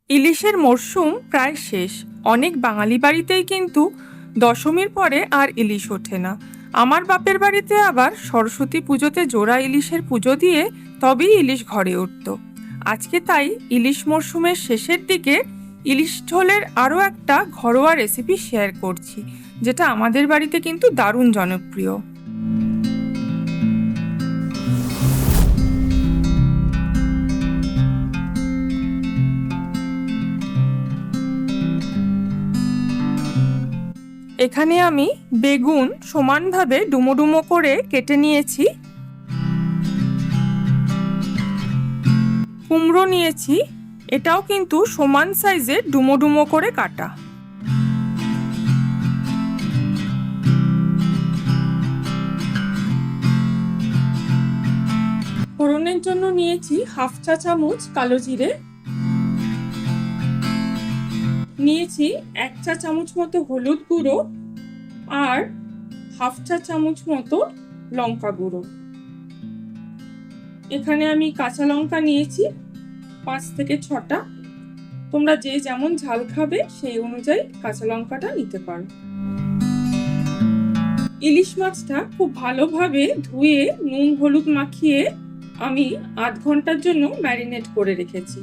ইলিশের মরশুম প্রায় শেষ। অনেক বাঙালি বাড়িতেই কিন্তু দশমীর পরে আর ইলিশ ওঠে না। আমার বাপের বাড়িতে আবার সরস্বতী পুজোতে জোড়া ইলিশের পুজো দিয়ে তবেই ইলিশ ঘরে উঠত। আজকে তাই ইলিশ মরশুমের শেষের দিকে ইলিশ ঝোলের আরও একটা ঘরোয়া রেসিপি শেয়ার করছি, যেটা আমাদের বাড়িতে কিন্তু দারুণ জনপ্রিয়। এখানে আমি বেগুন সমানভাবে ডুমো ডুমো করে কেটে নিয়েছি, কুমড়ো নিয়েছি, এটাও কিন্তু সমান সাইজের ডুমো ডুমো করে কাটা। ফোড়নের জন্য নিয়েছি হাফ চা চামচ কালো জিরে, নিয়েছি 1 চা চামচ মতো হলুদ গুঁড়ো আর হাফ চা চামচ মতো লঙ্কা গুঁড়ো। এখানে আমি কাঁচা লঙ্কা নিয়েছি 5 থেকে 6টা। তোমরা যে যেমন ঝাল খাবে সেই অনুযায়ী কাঁচা লঙ্কাটা নিতে পারো। ইলিশ মাছটা খুব ভালোভাবে ধুয়ে নুন হলুদ মাখিয়ে আমি আধ ঘন্টার জন্য ম্যারিনেট করে রেখেছি।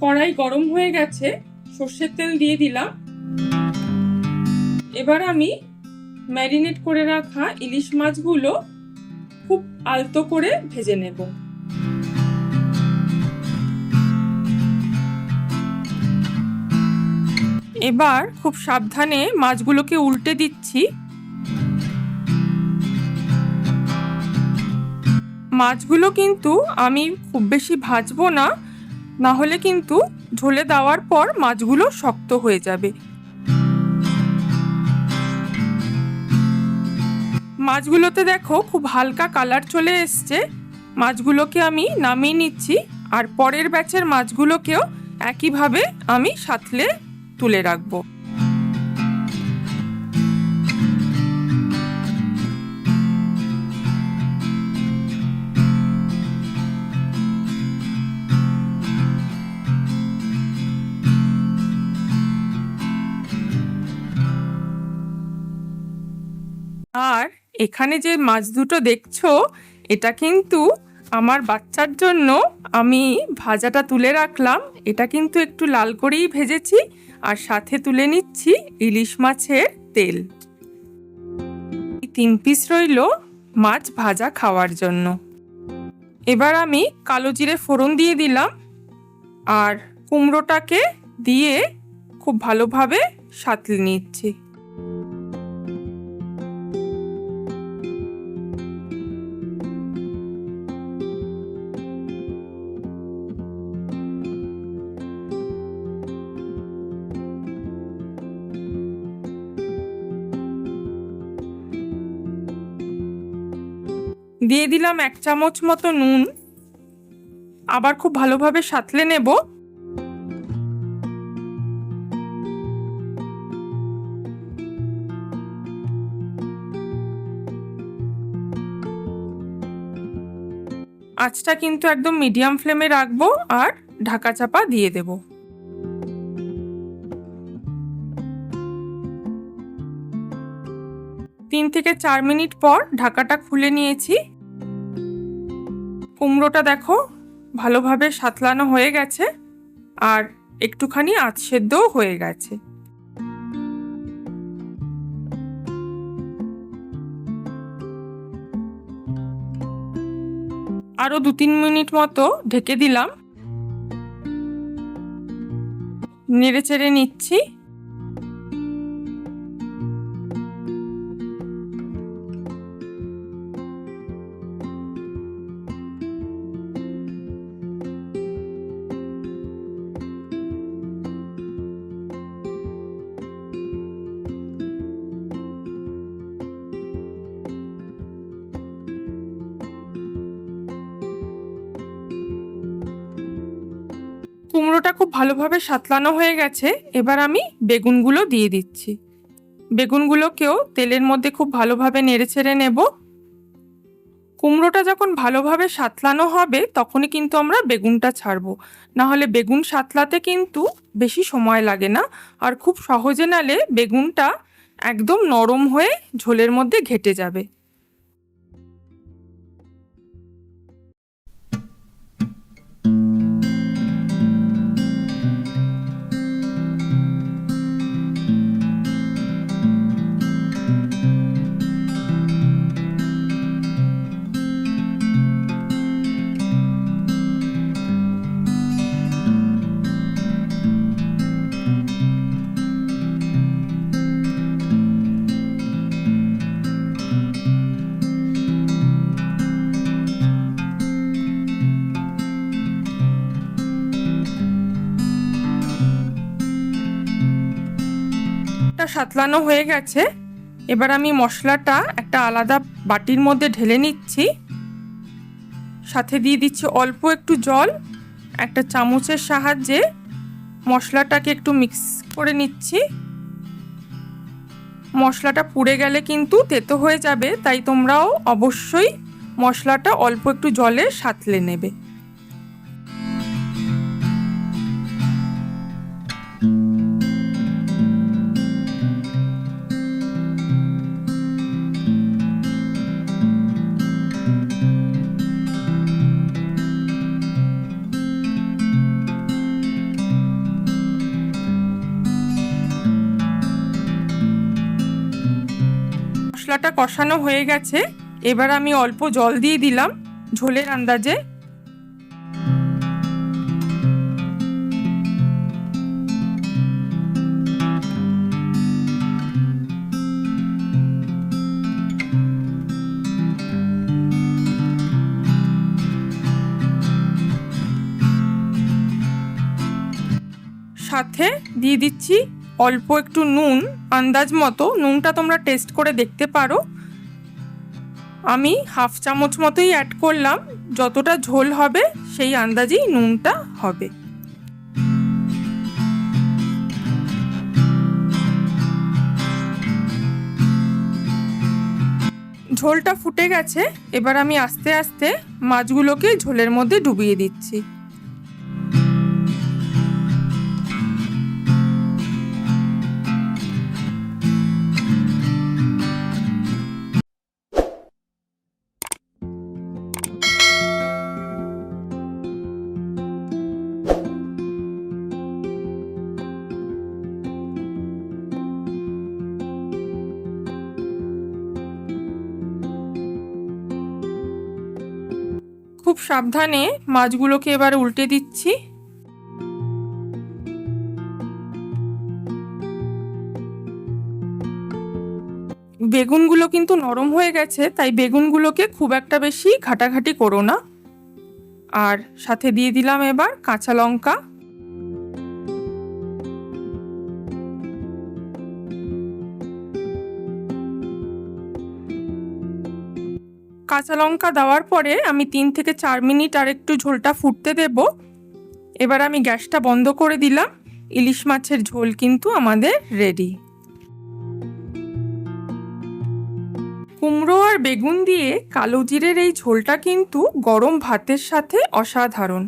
কড়াই গরম হয়ে গেছে, সর্ষের তেল দিয়ে দিলাম। এবার আমি ম্যারিনেট করে রাখা ইলিশ মাছগুলো খুব আলতো করে ভেজে নেব। এবার খুব সাবধানে মাছগুলোকে উল্টে দিচ্ছি। মাছগুলো কিন্তু আমি খুব বেশি ভাজবো না, না হলে কিন্তু ঝোলে দেওয়ার পর মাছগুলো শক্ত হয়ে যাবে। মাছগুলোতে দেখো খুব হালকা কালার চলে এসছে। মাছগুলোকে আমি নামিয়ে নিচ্ছি, আর পরের ব্যাচের মাছগুলোকেও একইভাবে আমি সাঁতলে তুলে রাখবো। আর এখানে যে মাছ দুটো দেখছো, এটা কিন্তু আমার বাচ্চার জন্য আমি ভাজাটা তুলে রাখলাম। এটা কিন্তু একটু লাল করেই ভেজেছি, আর সাথে তুলে নিচ্ছি ইলিশ মাছের তেল। 3 পিস রইল মাছ ভাজা খাওয়ার জন্য। এবার আমি কালো জিরে ফোড়ন দিয়ে দিলাম, আর কুমড়োটাকে দিয়ে খুব ভালোভাবে সাঁতলে নিচ্ছি। দিয়ে দিলাম 1 চামচ মতো নুন, আবার খুব ভালোভাবে সাঁতলে নেব। আঁচটা কিন্তু একদম মিডিয়াম ফ্লেমে রাখবো, আর ঢাকা চাপা দিয়ে দেব। 3 থেকে 4 মিনিট পর ঢাকাটা খুলে নিয়েছি। কুমড়োটা দেখো ভালোভাবে সাঁতলানো হয়ে গেছে, আর একটুখানি আঁচ সেদ্ধও হয়ে গেছে। আরো 2-3 মিনিট মতো ঢেকে দিলাম, নেড়ে চেড়ে নিচ্ছি। কুমড়োটা খুব ভালোভাবে সাঁতলানো হয়ে গেছে। এবার আমি বেগুনগুলো দিয়ে দিচ্ছি। বেগুনগুলোকেও তেলের মধ্যে খুব ভালোভাবে নেড়ে চেড়ে নেব। কুমড়োটা যখন ভালোভাবে সাঁতলানো হবে তখনই কিন্তু আমরা বেগুনটা ছাড়বো, নাহলে বেগুন সাঁতলাতে কিন্তু বেশি সময় লাগে না, আর খুব সহজে নালে বেগুনটা একদম নরম হয়ে ঝোলের মধ্যে ঘেটে যাবে। সাতলানো হয়ে গেছে, এবার আমি মশলাটা একটা আলাদা বাটির মধ্যে ঢেলে নিচ্ছি। সাথে দিয়ে দিচ্ছি অল্প একটু জল। একটা চামচের সাহায্যে মশলাটাকে একটু মিক্স করে নিচ্ছি। মশলাটা পুড়ে গেলে কিন্তু তেতো হয়ে যাবে, তাই তোমরাও অবশ্যই মশলাটা অল্প একটু জলে সাঁতলে নেবে। মশলাটা কষানো হয়ে গেছে, এবার আমি অল্প জল দিয়ে দিলাম ঝোলের আন্দাজে। সাথে দিয়ে দিচ্ছি অল্প একটু নুন, আন্দাজ মতো। নুনটা তোমরা টেস্ট করে দেখতে পারো। আমি হাফ চামচ মতোই অ্যাড করলাম, যতটা ঝোল হবে সেই আন্দাজেই নুনটা হবে। ঝোলটা ফুটে গেছে, এবার আমি আস্তে আস্তে মাছগুলোকে ঝোলের মধ্যে ডুবিয়ে দিচ্ছি। খুব সাবধানে মাছগুলোকে এবার উল্টে দিচ্ছি। বেগুনগুলো কিন্তু নরম হয়ে গেছে, তাই বেগুনগুলোকে খুব একটা বেশি ঘাটাঘাটি করো না। আর সাথে দিয়ে দিলাম এবার কাঁচা লঙ্কা। কাঁচা লঙ্কা দেওয়ার পরে আমি 3 থেকে 4 মিনিট আর একটু ঝোলটা ফুটতে দেব। এবার আমি গ্যাসটা বন্ধ করে দিলাম। ইলিশ মাছের ঝোল কিন্তু আমাদের রেডি। কুমড়ো আর বেগুন দিয়ে কালো জিরের এই ঝোলটা কিন্তু গরম ভাতের সাথে অসাধারণ।